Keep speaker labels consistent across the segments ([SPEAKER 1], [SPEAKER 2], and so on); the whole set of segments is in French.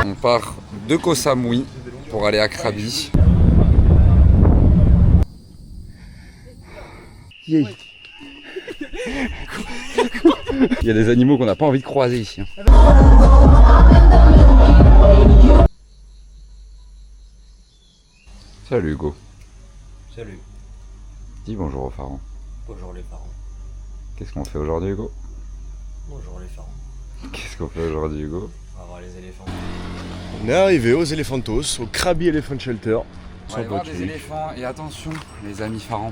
[SPEAKER 1] On part de Koh Samui pour aller à Krabi. Yeah. Il y a des animaux qu'on n'a pas envie de croiser ici. Salut Hugo.
[SPEAKER 2] Salut.
[SPEAKER 1] Dis bonjour aux pharaons.
[SPEAKER 2] Bonjour les parents.
[SPEAKER 1] Qu'est-ce qu'on fait aujourd'hui Hugo?
[SPEAKER 2] Bonjour les parents.
[SPEAKER 1] Qu'est-ce qu'on fait aujourd'hui Hugo?
[SPEAKER 2] On va voir les éléphants.
[SPEAKER 3] On est arrivé aux Elephantos, au Krabi Elephant Shelter.
[SPEAKER 1] On va aller voir des éléphants et attention les amis pharaons.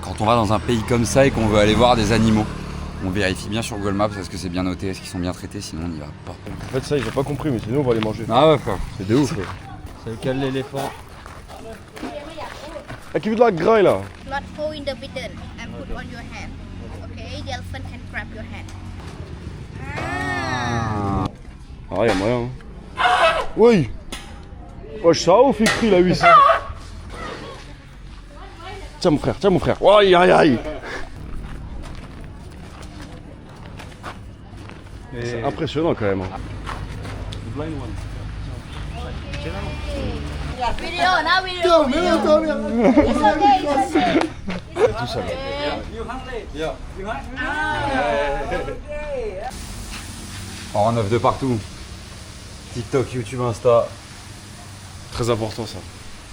[SPEAKER 1] Quand on va dans un pays comme ça et qu'on veut aller voir des animaux, on vérifie bien sur Google Maps est-ce que c'est bien noté, est-ce qu'ils sont bien traités, sinon on n'y va pas.
[SPEAKER 3] En fait ça j'ai pas compris mais sinon on va les manger.
[SPEAKER 1] Ah ouais frère.
[SPEAKER 3] C'est de ouf.
[SPEAKER 2] C'est lequel l'éléphant?
[SPEAKER 3] Ah qui veut de la graille là?
[SPEAKER 4] Not hold in the button and put on your hand. Okay, the elephant can grab your hand.
[SPEAKER 3] Ah y'a moyen hein. Oui. Wesh ça ouf il crie la huisse. Tiens mon frère, tiens mon frère. Aïe aïe aïe. C'est impressionnant quand même.
[SPEAKER 4] Video, now video. It's okay, it's okay.
[SPEAKER 3] Tout ça là.
[SPEAKER 1] En 9 de partout. TikTok, YouTube, Insta.
[SPEAKER 3] Très important ça.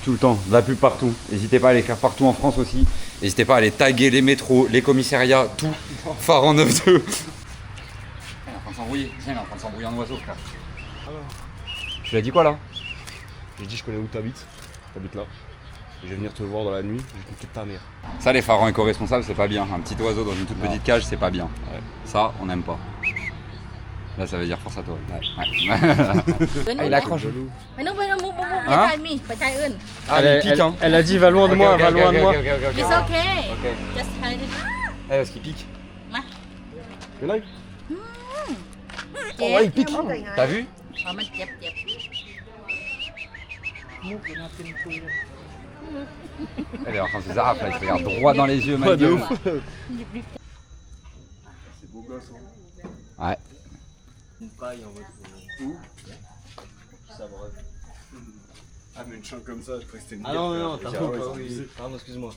[SPEAKER 1] Tout le temps, de la pub partout. N'hésitez pas à les faire partout en France aussi. N'hésitez pas à les taguer les métros, les commissariats, tout. Phare en 9-2. Il est en train de s'embrouiller. Tiens, il est en train de s'embrouiller en oiseau, frère. Tu lui as dit quoi là?
[SPEAKER 3] J'ai dit je connais où t'habites. T'habites là. Et je vais venir te voir dans la nuit. Je vais te niquer ta mère.
[SPEAKER 1] Ça, les pharaons éco-responsables, c'est pas bien. Un petit oiseau dans une toute petite cage, c'est pas bien.
[SPEAKER 3] Ouais.
[SPEAKER 1] Ça, on n'aime pas. Là, ça veut dire force à toi. Ouais. Ah, il accroche.
[SPEAKER 4] Mais non, move,
[SPEAKER 1] Hein?
[SPEAKER 4] me, pas taille une.
[SPEAKER 1] Ah, il pique, hein.
[SPEAKER 2] Elle a dit va loin de moi, va loin de moi.
[SPEAKER 4] It's okay. Just hide it.
[SPEAKER 1] Eh, parce qu'il pique.
[SPEAKER 3] Mais là,
[SPEAKER 4] Ouais,
[SPEAKER 3] il pique.
[SPEAKER 1] T'as vu?
[SPEAKER 4] Oh, man, yep.
[SPEAKER 1] Elle est en train de se zarafe, là. Il se regarde droit dans les yeux, ma
[SPEAKER 3] Pas de
[SPEAKER 1] gueule.
[SPEAKER 3] ouf.
[SPEAKER 1] Ouais.
[SPEAKER 2] Une paille en mode. Où? Ça bref.
[SPEAKER 3] Ah mais une chante comme ça, je crois que c'était une
[SPEAKER 2] Ah non, non,
[SPEAKER 3] guêpe,
[SPEAKER 2] t'as
[SPEAKER 3] frère.
[SPEAKER 2] pas,
[SPEAKER 3] Ah ouais,
[SPEAKER 2] oui.
[SPEAKER 3] c'est
[SPEAKER 2] Pardon, excuse-moi.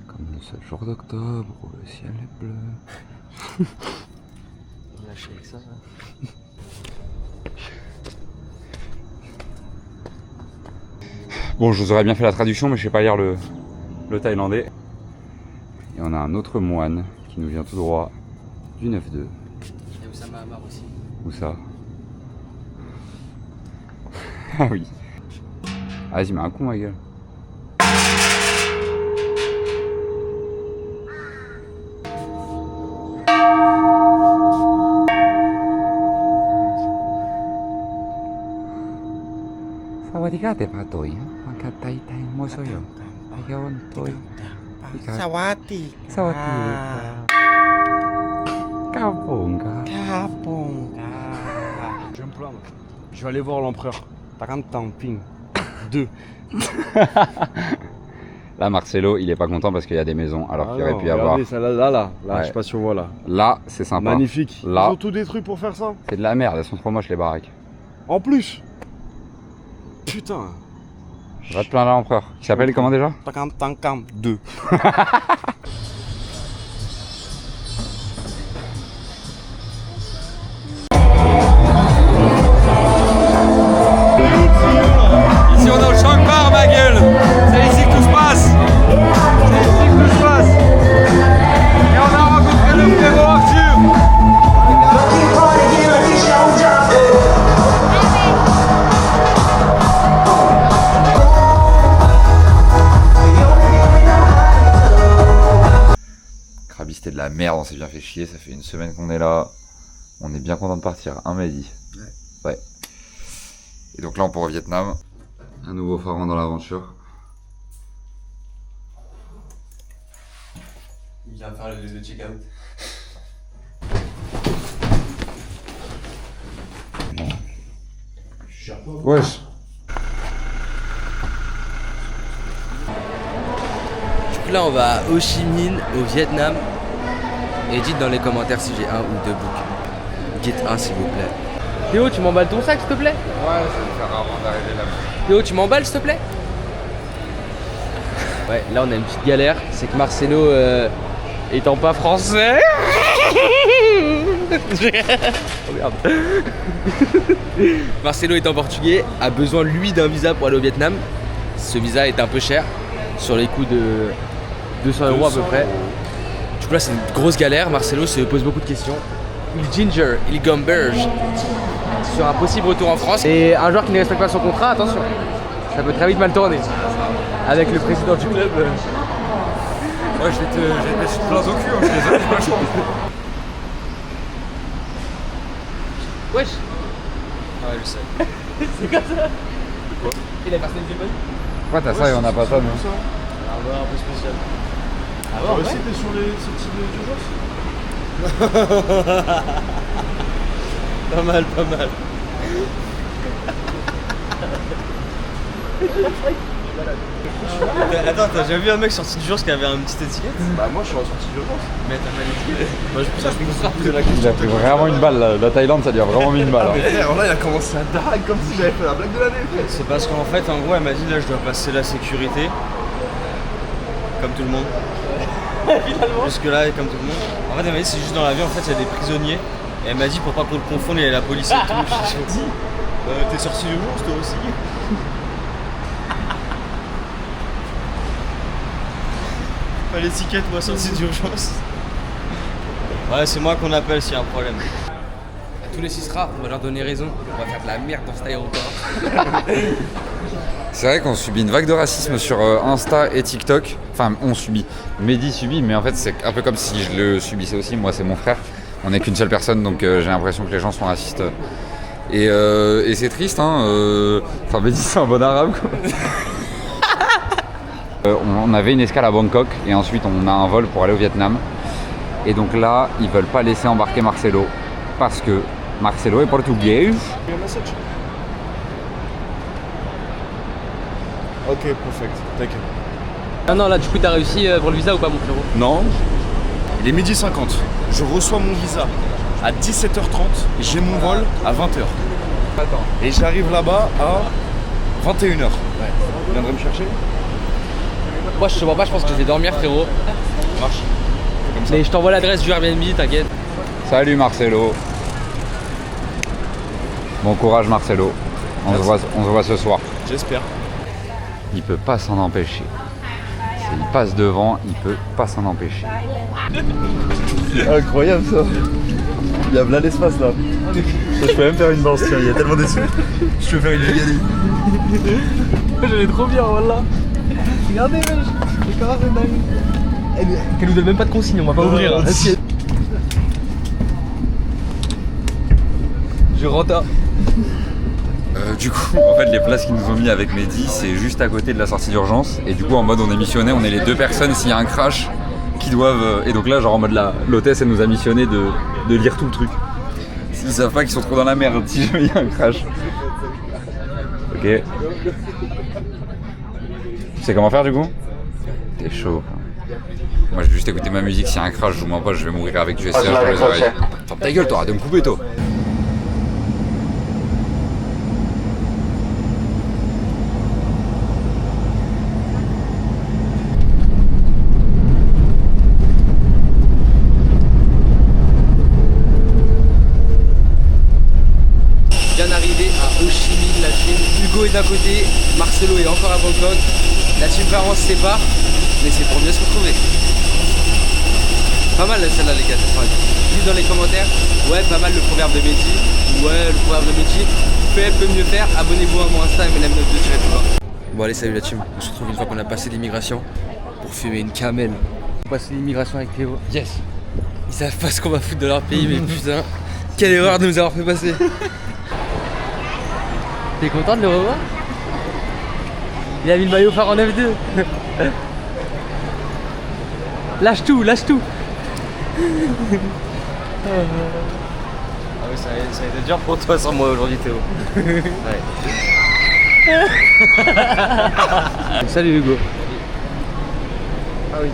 [SPEAKER 1] Comme le seul jour d'octobre où le ciel est bleu.
[SPEAKER 2] Lâché avec ça.
[SPEAKER 1] Bon, je vous aurais bien fait la traduction, mais je sais pas lire le thaïlandais. Et on a un autre moine qui nous vient tout droit du 9-2.
[SPEAKER 2] Et Oussama Hamar aussi.
[SPEAKER 1] Où ça? Ah oui. Ah, vas-y, mets un coup, ma gueule. Sawadika te patoi, makatai tai mosoyo. Ayaon toi.
[SPEAKER 2] Sawati.
[SPEAKER 1] Sawati. Kapunga.
[SPEAKER 3] Je vais me plaindre. Je vais aller voir l'empereur. Taran Tamping 2.
[SPEAKER 1] Là, Marcelo, il est pas content parce qu'il y a des maisons, alors qu'il aurait pu y avoir.
[SPEAKER 3] Regardez ça là,
[SPEAKER 1] Ouais.
[SPEAKER 3] je sais pas si on voit là.
[SPEAKER 1] Là, c'est sympa.
[SPEAKER 3] Magnifique.
[SPEAKER 1] Là.
[SPEAKER 3] Ils ont tout détruit pour faire ça.
[SPEAKER 1] C'est de la merde, elles sont trop moches les baraques.
[SPEAKER 3] En plus. Putain.
[SPEAKER 1] Va te plaindre à l'empereur. Il s'appelle comment déjà?
[SPEAKER 3] Taran 2.
[SPEAKER 1] Ici on est au Shangbar, ma gueule. C'est ici que tout se passe. C'est ici que tout se passe. Et on a rencontré le frérot Arthur. Krabi, c'était de la merde, on s'est bien fait chier, ça fait une semaine qu'on est là. On est bien content de partir, hein, m'a dit. Ouais. Et donc là, on part au Vietnam. Un nouveau pharaon dans l'aventure.
[SPEAKER 2] Il vient faire le check-out.
[SPEAKER 1] Wesh.
[SPEAKER 2] Du coup là on va à Ho Chi Minh au Vietnam. Et dites dans les commentaires si j'ai un ou deux books. Dites un s'il vous plaît. Théo, tu m'emballes ton sac s'il te plaît?
[SPEAKER 1] Ouais, ça me fait rarement d'arriver là.
[SPEAKER 2] Théo, tu m'emballes s'il te plaît? Ouais, là on a une petite galère, c'est que Marcelo étant pas français. Oh merde. Marcelo étant portugais a besoin lui d'un visa pour aller au Vietnam. Ce visa est un peu cher, sur les coûts de 200 € à peu près. Du coup là c'est une grosse galère, Marcelo se pose beaucoup de questions. Il ginger, il gamberge sur un possible retour en France. Et un joueur qui ne respecte pas son contrat, attention, ça peut très vite mal tourner. Avec le président du club.
[SPEAKER 1] Ouais, je vais te mettre plein au cul, hein, je suis désolé.
[SPEAKER 2] Wesh. Ouais, je sais.
[SPEAKER 5] C'est quoi ça?
[SPEAKER 2] Quoi? Et la personne qui est bonne?
[SPEAKER 1] Pourquoi t'as ça et on n'a pas ça, nous?
[SPEAKER 2] Ah ouais, un peu spécial.
[SPEAKER 5] Ah ouais, ouais. C'était sur ce type d'urgence.
[SPEAKER 2] Pas mal, pas mal. Attends, t'as déjà vu un mec sorti d'urgence qui avait une petite étiquette?
[SPEAKER 5] Bah moi je suis en sortie d'urgence.
[SPEAKER 2] Mais t'as pas l'étiquette?
[SPEAKER 5] Bah je pense que je me la
[SPEAKER 1] Il a pris vraiment une balle, là. La Thaïlande, ça lui a vraiment mis une balle.
[SPEAKER 5] Ah mais frère, là il a commencé à dague comme si j'avais fait la blague de l'année frère.
[SPEAKER 2] C'est parce qu'en fait, en gros, elle m'a dit là je dois passer la sécurité. Comme tout le monde. Jusque là, comme tout le monde. En fait, elle m'a dit c'est juste dans l'avion, en fait, il y a des prisonniers. Et elle m'a dit pour pas qu'on le confonde, il y a la police et tout. Je dit, t'es sorti d'urgence toi aussi? Pas l'étiquette, moi, sorti d'urgence. Ouais, c'est moi qu'on appelle s'il y a un problème. À tous les 6 rats, on va leur donner raison. On va faire de la merde dans cet aéroport.
[SPEAKER 1] C'est vrai qu'on subit une vague de racisme sur Insta et TikTok. Enfin, on subit. Mehdi subit, mais en fait, c'est un peu comme si je le subissais aussi. Moi, c'est mon frère. On n'est qu'une seule personne, donc j'ai l'impression que les gens sont racistes. Et c'est triste, hein. Enfin, Mehdi, c'est un bon arabe, quoi. On avait une escale à Bangkok et ensuite on a un vol pour aller au Vietnam. Et donc là, ils veulent pas laisser embarquer Marcelo parce que Marcelo est portugais.
[SPEAKER 5] Ok, perfect, t'inquiète.
[SPEAKER 2] Ah non, là, du coup, t'as réussi pour le visa ou pas, mon frérot?
[SPEAKER 5] Non, il est 12h50. Je reçois mon visa à 17h30. J'ai mon vol à 20h.
[SPEAKER 1] Attends.
[SPEAKER 5] Et j'arrive là-bas à 21h. Ouais. Tu viendrais me chercher?
[SPEAKER 2] Moi, je te vois pas, je pense que je vais dormir, frérot.
[SPEAKER 5] Marche. Comme ça.
[SPEAKER 2] Mais je t'envoie l'adresse du Airbnb, t'inquiète.
[SPEAKER 1] Salut Marcelo. Bon courage Marcelo. On se voit ce soir.
[SPEAKER 5] J'espère.
[SPEAKER 1] Il peut pas s'en empêcher. Il passe devant, il peut pas s'en empêcher.
[SPEAKER 5] Incroyable ça. Il y a là l'espace là. Je peux même faire une danse, tiens, il y a tellement des sous. Je peux faire une gigali.
[SPEAKER 2] J'en ai trop bien, voilà. Regardez, mec. C'est quand même dingue. Qu'elle nous donne même pas de consigne, on va pas ouvrir. Hein. Je rentre.
[SPEAKER 1] Du coup, en fait, les places qu'ils nous ont mis avec Mehdi, c'est juste à côté de la sortie d'urgence. Et du coup, en mode, on est missionné, on est les deux personnes s'il y a un crash qui doivent. Et donc là, genre en mode, l'hôtesse, elle nous a missionné de lire tout le truc. Ils savent pas qu'ils sont trop dans la merde si jamais il y a un crash. Ok. Tu sais comment faire du coup? T'es chaud. Moi, je vais juste écouter ma musique. S'il y a un crash, je vous mens pas, je vais mourir avec du SR sur les oreilles. Ferme ta gueule, t'auras de me couper, toi.
[SPEAKER 2] Hugo est d'un côté, Marcelo est encore à Bangkok. La team parents se sépare, mais c'est pour mieux se retrouver. Pas mal celle-là les gars, dites dans les commentaires, ouais pas mal le proverbe de Mehdi, ouais le proverbe de Mehdi, peut mieux faire, abonnez-vous à mon Insta et MLM9 Bon allez salut la team, on se retrouve une fois qu'on a passé l'immigration pour fumer une camel. On passe l'immigration avec Théo. Yes. Ils savent pas ce qu'on va foutre de leur pays, mais putain, quelle erreur de nous avoir fait passer. T'es content de le revoir? Il a mis le maillot phare en F2. Lâche tout, lâche tout. oui, ça a été dur pour toi sans moi aujourd'hui, Théo. Ouais. Salut Hugo. Ah oui,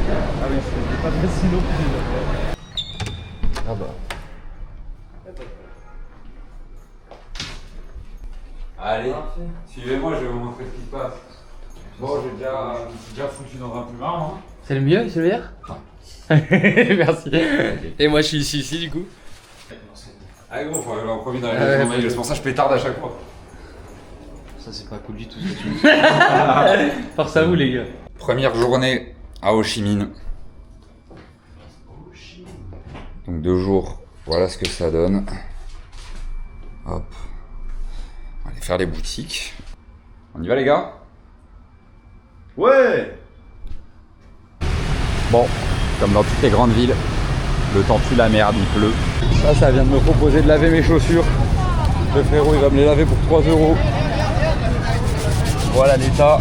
[SPEAKER 2] c'est pas facile non plus. Ah bah.
[SPEAKER 1] Allez, suivez-moi, je vais vous montrer ce qui se passe. Bon, j'ai déjà foutu dans un plumard. Hein.
[SPEAKER 2] C'est le mieux, c'est le meilleur. Merci. Et moi je suis ici du coup.
[SPEAKER 1] Ah gros, faut aller en premier dans la maison, c'est pour ça que je pétarde à chaque fois.
[SPEAKER 2] Ça c'est pas cool du tout. Force à vous les gars.
[SPEAKER 1] Première journée à Ho Chi Minh. Donc 2 jours, voilà ce que ça donne. Hop. On va aller faire les boutiques. On y va les gars?
[SPEAKER 3] Ouais.
[SPEAKER 1] Bon, comme dans toutes les grandes villes, le temps tue la merde, il pleut. Ça vient de me proposer de laver mes chaussures. Le frérot, il va me les laver pour 3 €. Voilà l'état.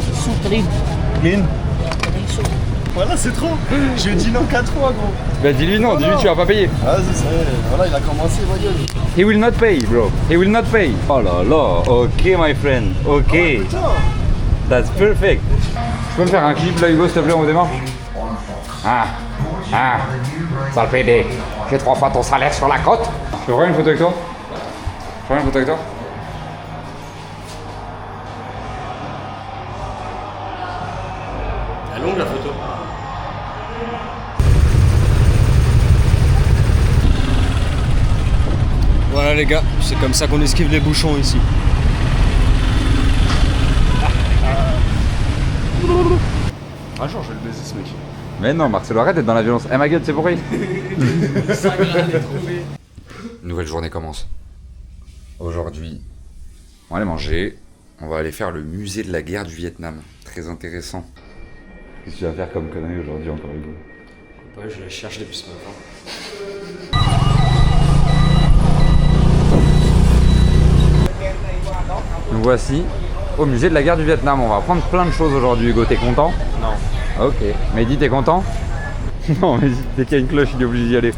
[SPEAKER 5] Voilà, c'est trop. J'ai dit non 4 fois, gros.
[SPEAKER 1] Bah dis-lui non, dis-lui tu vas pas payer.
[SPEAKER 5] Ah, c'est ça. Voilà, il a commencé, ma gueule.
[SPEAKER 1] He will not pay, bro. He will not pay.
[SPEAKER 3] Oh là là, ok my friend, ok.
[SPEAKER 5] Putain.
[SPEAKER 3] That's perfect.
[SPEAKER 1] Tu peux me faire un clip là Hugo s'il te plaît, on démarre? Sale PD, j'ai 3 fois ton salaire sur la côte. Je peux prendre une photo avec toi? Je peux prendre une photo avec toi?
[SPEAKER 2] Elle est longue la photo.
[SPEAKER 3] Voilà les gars, c'est comme ça qu'on esquive les bouchons ici.
[SPEAKER 5] Un jour, je vais le baiser, ce mec.
[SPEAKER 1] Mais non, Marcelo, arrête d'être dans la violence. Eh ma gueule, c'est pourri. Nouvelle journée commence. Aujourd'hui, on va aller manger. On va aller faire le musée de la guerre du Vietnam. Très intéressant. Qu'est-ce que tu vas faire comme connerie aujourd'hui encore, Hugo?
[SPEAKER 2] Ouais, je la cherche depuis ce matin.
[SPEAKER 1] Nous voici au musée de la guerre du Vietnam. On va apprendre plein de choses aujourd'hui, Hugo. T'es content?
[SPEAKER 2] Non.
[SPEAKER 1] Ok. Mehdi, t'es content? Non, mais dès qu'il y a une cloche, il est obligé d'y aller.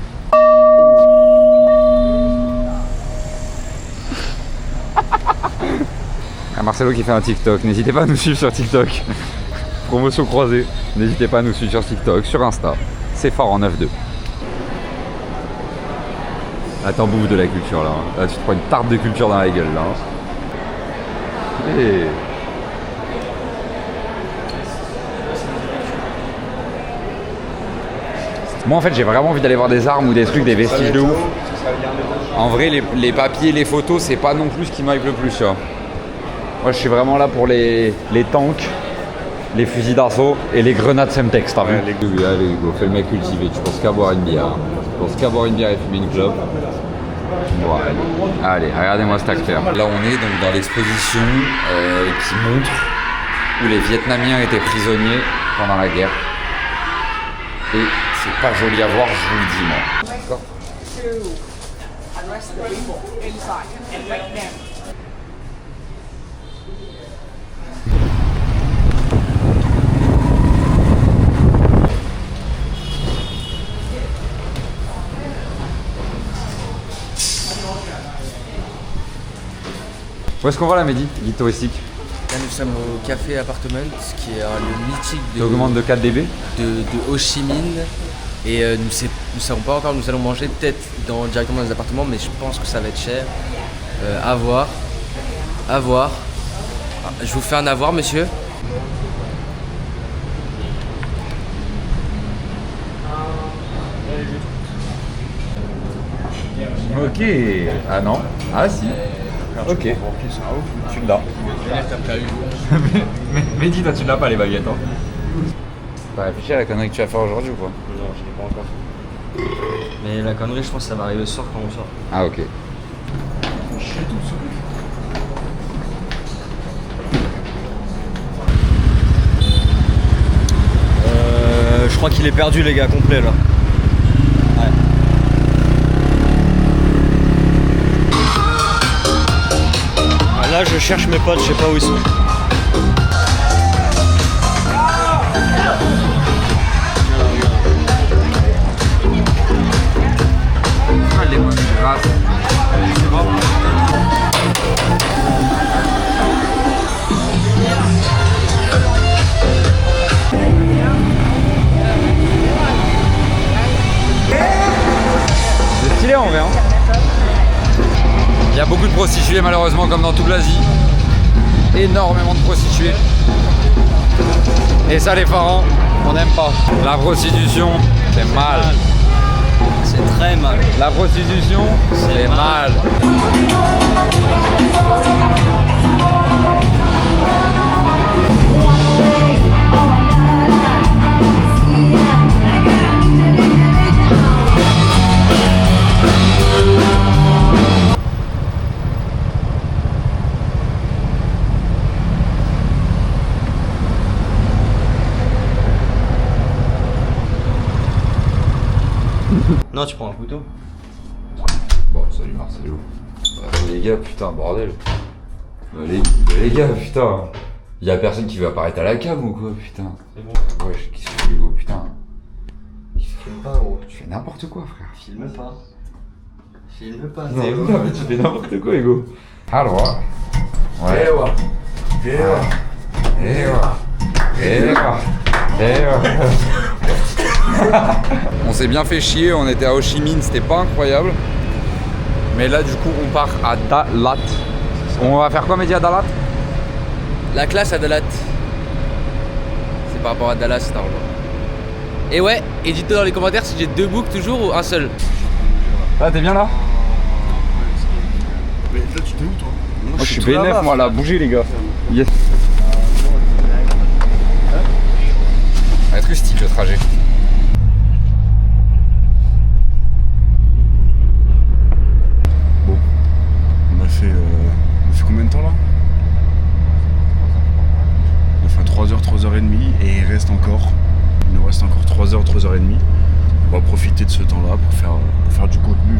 [SPEAKER 1] Ah, Marcelo qui fait un TikTok. N'hésitez pas à nous suivre sur TikTok. Promotion croisée. N'hésitez pas à nous suivre sur TikTok, sur Insta. C'est fort en 9-2. Là, t'en bouffes de la culture là. Là, tu te prends une tarte de culture dans la gueule là. Et... Moi en fait j'ai vraiment envie d'aller voir des armes ou des trucs, des vestiges de ouf. En vrai les papiers, les photos c'est pas non plus ce qui m'hype le plus. Tu vois. Moi je suis vraiment là pour les tanks, les fusils d'assaut et les grenades Semtex, t'as vu? Allez Hugo, fais le mec cultivé, tu penses qu'à boire une bière. Tu penses qu'à boire une bière et fumer une clope. Bon, allez, regardez-moi cet acteur. Là on est donc dans l'exposition qui montre où les Vietnamiens étaient prisonniers pendant la guerre. Et c'est pas joli à voir, je vous le dis moi. D'accord. Où est-ce qu'on va là, Mehdi, guide touristique?
[SPEAKER 2] Là nous sommes au Café Appartement, qui est un lieu mythique
[SPEAKER 1] Tu augmentes de 4 dB?
[SPEAKER 2] de Ho Chi Minh. Et nous ne savons pas encore, nous allons manger peut-être directement dans les appartements, mais je pense que ça va être cher. À voir. À voir. Ah, je vous fais un avoir, monsieur.
[SPEAKER 1] Ok. Ah non. Ah si. Ok. Tu l'as. Mais Mehdi, toi tu l'as pas les baguettes. Hein. T'as réfléchi à la connerie que tu vas faire aujourd'hui ou quoi?
[SPEAKER 3] Non, je l'ai pas encore. Mais la connerie, je pense que ça va arriver ce soir quand on sort.
[SPEAKER 1] Ah ok.
[SPEAKER 3] Je crois qu'il est perdu les gars, complet là. Ouais. Là je cherche mes potes, je sais pas où ils sont.
[SPEAKER 1] Les mots de grâce. beaucoup de prostituées malheureusement comme dans toute l'Asie. Énormément de prostituées. Et ça les parents, on n'aime pas. La prostitution, c'est mal.
[SPEAKER 2] C'est très mal.
[SPEAKER 1] La prostitution, c'est mal.
[SPEAKER 2] Non, tu prends un couteau.
[SPEAKER 1] Bon, salut Marcelo. Les gars, putain, bordel. Les gars, putain. Y'a personne qui veut apparaître à la cam ou quoi, putain.
[SPEAKER 2] C'est bon.
[SPEAKER 1] Ouais, qu'est-ce que tu fais, Hugo, putain.
[SPEAKER 2] Filme pas, gros.
[SPEAKER 1] Tu fais n'importe quoi, frère.
[SPEAKER 2] Filme pas. Filme pas,
[SPEAKER 1] Non, non, mais tu fais n'importe quoi, Hugo. Alors, ouais. On s'est bien fait chier, on était à Ho Chi Minh, c'était pas incroyable. Mais là du coup on part à Dalat. On va faire quoi Mehdi à Dalat?
[SPEAKER 2] La classe à Dalat. C'est par rapport à Dallas, cet argent. Et ouais, et dites-nous dans les commentaires si j'ai 2 books toujours ou un seul.
[SPEAKER 1] Ah t'es bien là?
[SPEAKER 5] Mais là, tu t'es où, toi?
[SPEAKER 1] Moi je suis B9 moi là, bougez les gars. Yes. Ça va être rustique le trajet.
[SPEAKER 5] Bon, on a fait combien de temps là? On a fait 3h, 3h30 et il nous reste encore 3h, 3h30. On va profiter de ce temps-là pour faire du contenu.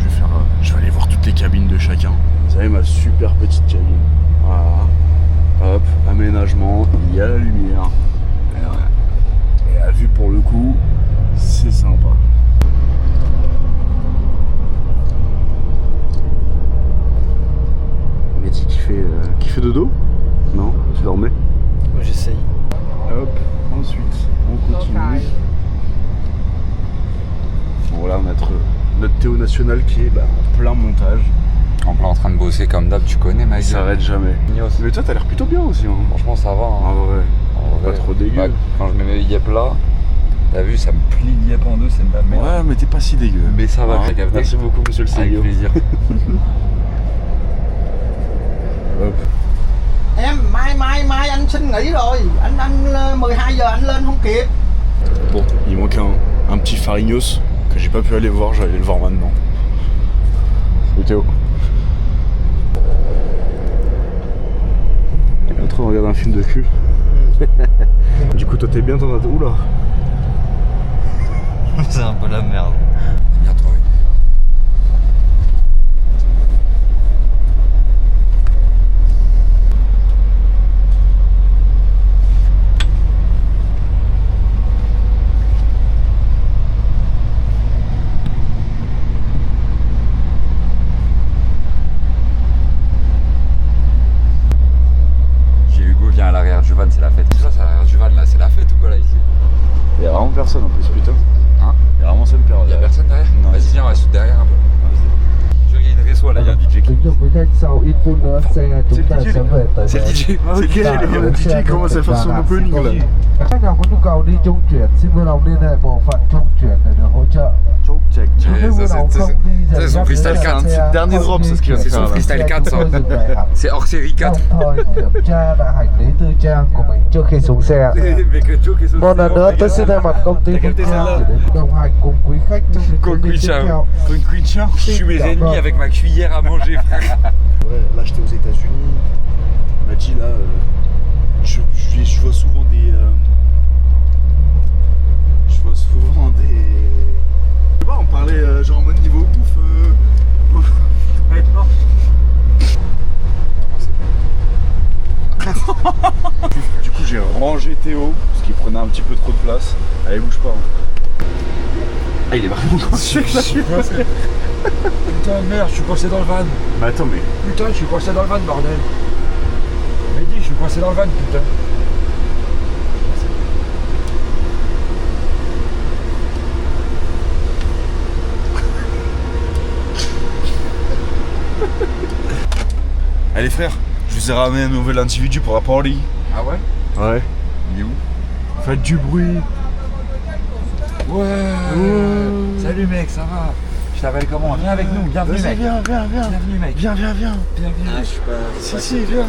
[SPEAKER 5] Je vais aller voir toutes les cabines de chacun. Vous savez, ma super petite cabine. Voilà. Hop, aménagement, il y a la lumière. Et la vue pour le coup, c'est sympa. Mehdi qui fait dodo? Non, tu dormais?
[SPEAKER 2] Moi j'essaye.
[SPEAKER 5] Hop, ensuite on continue. Bon là on a notre Théo National qui est en plein montage.
[SPEAKER 1] En plein en train de bosser comme d'hab, tu connais ma
[SPEAKER 5] Il s'arrête jamais. Mais toi t'as l'air plutôt bien aussi. Hein.
[SPEAKER 1] Franchement ça va.
[SPEAKER 5] Ah
[SPEAKER 1] Hein.
[SPEAKER 5] ouais.
[SPEAKER 1] En vrai,
[SPEAKER 5] Pas trop dégueu.
[SPEAKER 1] bah, quand je mets mes yep là, t'as vu ça me plie le yep en deux, c'est de la merde.
[SPEAKER 5] Ouais mais t'es pas si dégueu.
[SPEAKER 1] Mais ça va,
[SPEAKER 5] Hein.
[SPEAKER 1] t'as capté.
[SPEAKER 5] Merci beaucoup monsieur le
[SPEAKER 1] Avec
[SPEAKER 5] CEO.
[SPEAKER 1] plaisir.
[SPEAKER 5] Hop.
[SPEAKER 6] Em mai anh xin nghỉ rồi, anh 12 giờ anh lên không kịp.
[SPEAKER 5] Bon, il manque un petit Farignos que j'ai pas pu aller voir, j'allais le voir maintenant. Salut Théo. On est en train de regarder un film de cul. Du coup toi t'es bien dans ta... Oula.
[SPEAKER 2] C'est un peu la merde.
[SPEAKER 1] Bien trouvé. À l'arrière du van, c'est la fête. Tout ça, c'est à l'arrière du van là, c'est la fête ou quoi là ici?
[SPEAKER 5] Il y a vraiment personne en plus, putain.
[SPEAKER 1] Hein?
[SPEAKER 5] Il y a vraiment ça me perd.
[SPEAKER 1] Y'a personne derrière?
[SPEAKER 5] Non.
[SPEAKER 1] Vas-y, viens, on va se derrière un peu. Je veux qu'il y ait une réseau là, il y a un DJ qui. C'est le DJ.
[SPEAKER 5] Ok, le DJ commence à faire son opening là.
[SPEAKER 6] Khách nào có nhu cầu đi trung chuyển xin vui lòng liên hệ bộ phận trung chuyển để được hỗ trợ.
[SPEAKER 5] Check.
[SPEAKER 1] Ouais, ça, c'est son freestyle 4.
[SPEAKER 5] Dernier drop, c'est ce qu'il va
[SPEAKER 1] C'est son
[SPEAKER 5] faire là.
[SPEAKER 1] freestyle 4 ça. C'est hors série 4.
[SPEAKER 6] Đồng thời kiểm tra lại hành lý tư trang của mình trước khi xuống xe.
[SPEAKER 1] Mais que Joe qui est
[SPEAKER 6] Một lần nữa tôi xin thay mặt công ty Phương Trang gửi đến đồng hành cùng quý khách trong những chuyến đi tiếp theo.
[SPEAKER 1] Je suis mes ennemis avec ma cuillère à manger, frère.
[SPEAKER 5] Ouais, là j'étais aux États-Unis. Il m'a dit là, je vois souvent des. Je sais pas, on parlait genre en mode niveau bouffe. Du coup j'ai rangé Théo parce qu'il prenait un petit peu trop de place. Allez bouge pas. Hein. Ah il est vraiment coincé là.
[SPEAKER 3] Putain merde, je suis coincé dans le van.
[SPEAKER 5] Mais attends mais.
[SPEAKER 3] Putain, je suis coincé dans le van, bordel. Mehdi, je suis coincé dans le van, putain.
[SPEAKER 5] les frères. Je vous ai ramené un nouvel individu pour la party.
[SPEAKER 1] Ah ouais?
[SPEAKER 5] Ouais.
[SPEAKER 1] Il est où?
[SPEAKER 5] Faites du bruit.
[SPEAKER 1] Ouais. Salut mec, ça va? Je t'appelle comment? Viens avec nous, bienvenue mec.
[SPEAKER 5] Viens.
[SPEAKER 1] Bienvenue mec.
[SPEAKER 5] Viens.
[SPEAKER 1] Bienvenue.
[SPEAKER 6] Ah, je suis pas.
[SPEAKER 5] Si, viens.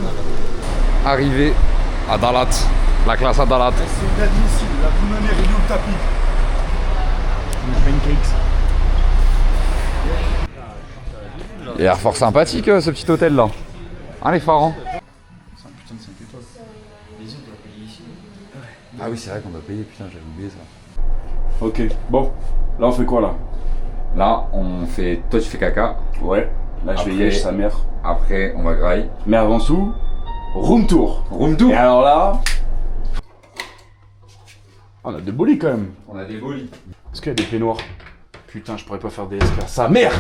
[SPEAKER 1] Arrivé à Dalat, la classe à Dalat.
[SPEAKER 5] C'est ici, la bananière est où le tapis? Les pancakes.
[SPEAKER 1] Il a l'air fort sympathique ce petit hôtel là. Hein les pharaons? Ah oui c'est vrai qu'on doit payer, putain j'avais oublié ça.
[SPEAKER 5] Ok, bon. Là on fait quoi là?
[SPEAKER 1] Là on fait, toi tu fais caca,
[SPEAKER 5] Ouais. Là je vais
[SPEAKER 1] Après-
[SPEAKER 5] yèche sa mère.
[SPEAKER 1] après on va graille.
[SPEAKER 5] Mais avant tout, room tour.
[SPEAKER 1] Room tour.
[SPEAKER 5] Et alors là... On a des bolis quand même.
[SPEAKER 1] On a des bolis.
[SPEAKER 5] Est-ce qu'il y a des peignoirs? Putain, je pourrais pas faire des SK. Sa mère.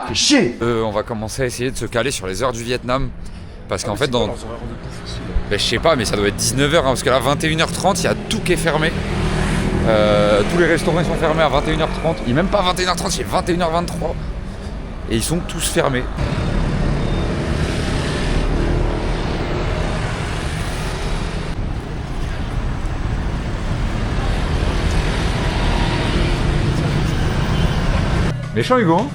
[SPEAKER 5] Fais chier.
[SPEAKER 1] On va commencer à essayer de se caler sur les heures du Vietnam. Parce qu'en fait dans... Ben, je sais pas mais ça doit être 19h parce que là 21h30 il y a tout qui est fermé. Tous les restaurants ils sont fermés à 21h30. Il est même pas 21h30, il est 21h23. Et ils sont tous fermés. Méchant Hugo hein?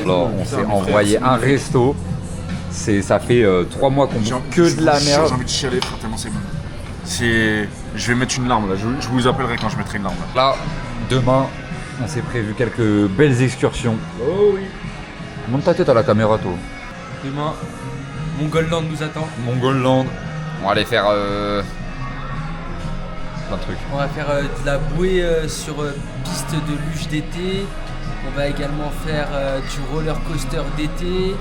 [SPEAKER 1] Alors on s'est envoyé un resto. Ça fait 3 mois qu'on bouffe que de la merde.
[SPEAKER 5] J'ai envie de chialer, frère, tellement c'est bon. Je vais mettre une larme là, je vous appellerai quand je mettrai une larme là.
[SPEAKER 1] Là, demain, on s'est prévu quelques belles excursions.
[SPEAKER 2] Oh oui.
[SPEAKER 1] Monte ta tête à la caméra toi.
[SPEAKER 2] Demain, Mongoland nous attend.
[SPEAKER 1] Mongoland. On va aller faire plein de trucs.
[SPEAKER 2] On va faire de la bouée sur piste de luge d'été. On va également faire du roller coaster d'été.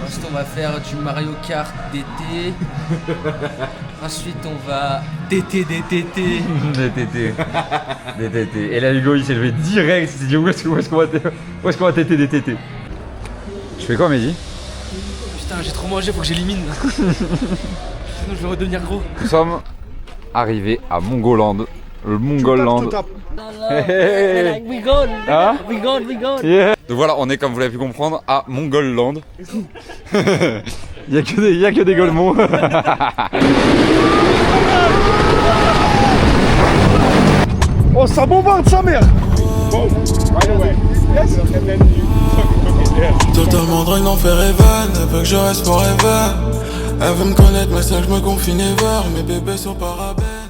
[SPEAKER 2] Ensuite, on va faire du Mario Kart d'été. Ensuite, on va DT.
[SPEAKER 1] DTT. Et là Hugo il s'est levé direct, il s'est dit où est-ce qu'on va téter des TT. Je fais quoi Mehdi?
[SPEAKER 2] Putain, j'ai trop mangé, faut que j'élimine. Sinon, je vais redevenir gros.
[SPEAKER 1] Nous sommes arrivés à Mongoland. Le Mongoland. Hey. Hein? Yeah. Donc voilà, on est comme vous l'avez pu comprendre à Mongoland. Il y a que des golemons.
[SPEAKER 5] Oh, ça bombarde sa mère.
[SPEAKER 7] Totalement dingue d'en faire Evan. Elle veut que je reste forever. Elle veut me connaître mais ça je me confie never. Mes bébés sont parabènes.